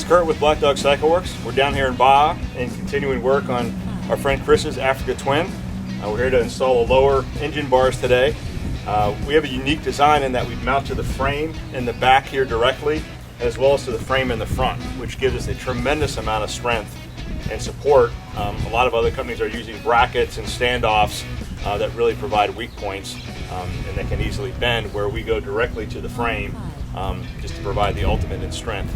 Kurt with Black Dog Cycle Works. We're down here in Baja and continuing work on our friend Chris's Africa Twin. We're here to install a lower engine bars today. We have a unique design in that we mount to the frame in the back here directly, as well as to the frame in the front, which gives us a tremendous amount of strength and support. A lot of other companies are using brackets and standoffs that really provide weak points and that can easily bend, where we go directly to the frame just to provide the ultimate in strength.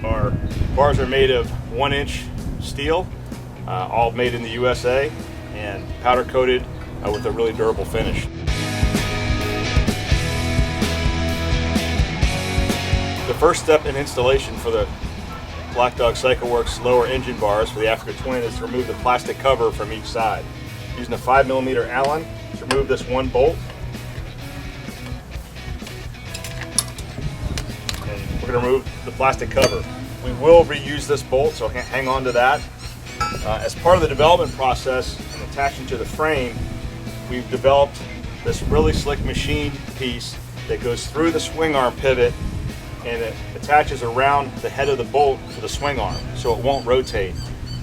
Our bars are made of 1-inch steel, all made in the USA, and powder coated with a really durable finish. The first step in installation for the Black Dog Cycle Works lower engine bars for the Africa Twin is to remove the plastic cover from each side. Using a 5mm Allen to remove this one bolt. And we're going to remove the plastic cover. We will reuse this bolt, so hang on to that. As part of the development process and attaching to the frame, we've developed this really slick machine piece that goes through the swing arm pivot, and it attaches around the head of the bolt to the swing arm so it won't rotate.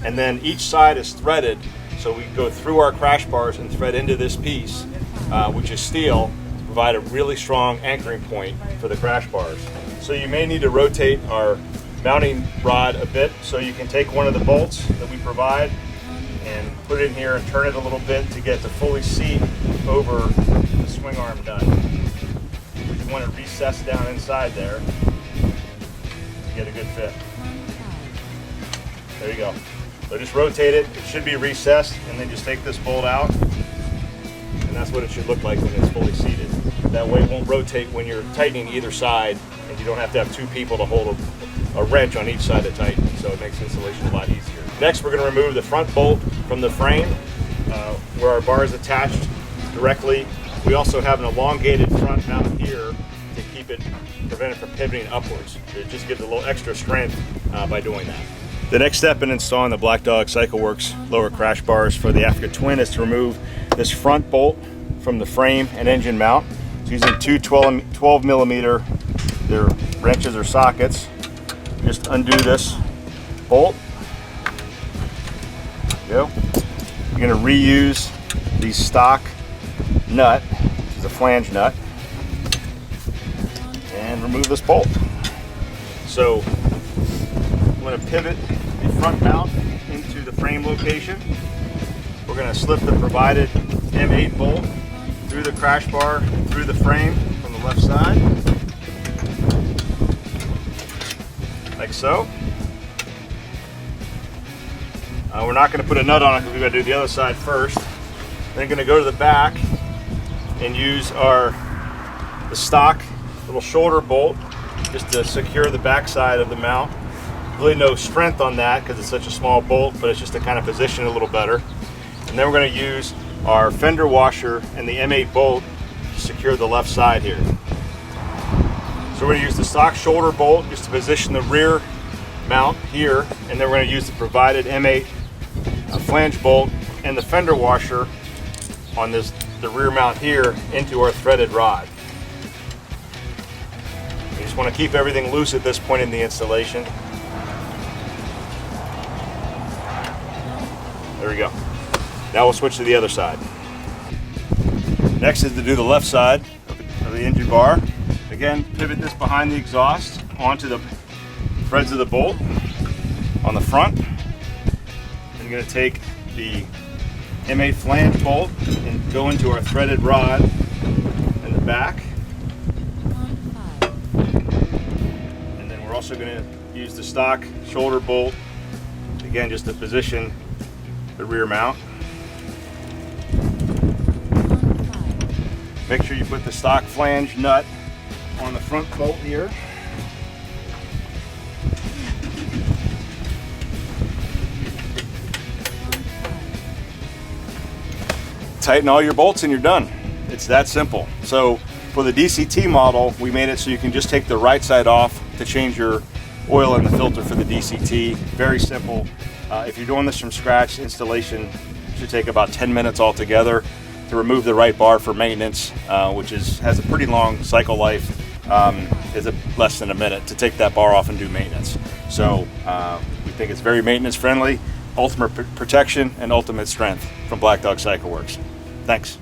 And then each side is threaded, so we go through our crash bars and thread into this piece, which is steel, to provide a really strong anchoring point for the crash bars. So you may need to rotate our mounting rod a bit, so you can take one of the bolts that we provide and put it in here and turn it a little bit to get to fully seat over the swing arm nut. You want to recess down inside there to get a good fit. There you go. So just rotate it. It should be recessed, and then just take this bolt out, and that's what it should look like when it's fully seated. That way it won't rotate when you're tightening either side, and you don't have to have two people to hold a wrench on each side to tighten, so it makes installation a lot easier. Next, we're going to remove the front bolt from the frame where our bar is attached directly. We also have an elongated front mount here to prevent it from pivoting upwards. It just gives a little extra strength by doing that. The next step in installing the Black Dog Cycle Works lower crash bars for the Africa Twin is to remove this front bolt from the frame and engine mount. So using two 12mm they're wrenches or sockets, just undo this bolt. There you go. You're going to reuse the stock nut, which is a flange nut, and remove this bolt. So I'm going to pivot the front mount into the frame location. We're going to slip the provided M8 bolt through the crash bar, through the frame from the left side, like so. We're not going to put a nut on it because we've got to do the other side first. Then going to go to the back and use the stock little shoulder bolt just to secure the back side of the mount. Really no strength on that because it's such a small bolt, but it's just to kind of position it a little better. And then we're going to use our fender washer and the M8 bolt to secure the left side here. So we're going to use the stock shoulder bolt just to position the rear mount here, and then we're going to use the provided M8 flange bolt and the fender washer on the rear mount here into our threaded rod. You just want to keep everything loose at this point in the installation. There we go. Now we'll switch to the other side. Next is to do the left side of the engine bar. Again, pivot this behind the exhaust onto the threads of the bolt on the front. I'm going to take the M8 flange bolt and go into our threaded rod in the back. And then we're also going to use the stock shoulder bolt, again just to position the rear mount. Make sure you put the stock flange nut on the front bolt here. Tighten all your bolts and you're done. It's that simple. So for the DCT model, we made it so you can just take the right side off to change your oil in the filter for the DCT. Very simple. If you're doing this from scratch, installation should take about 10 minutes altogether to remove the right bar for maintenance, which has a pretty long cycle life is less than a minute to take that bar off and do maintenance. So we think it's very maintenance friendly, ultimate protection and ultimate strength from Black Dog Cycle Works. Thanks.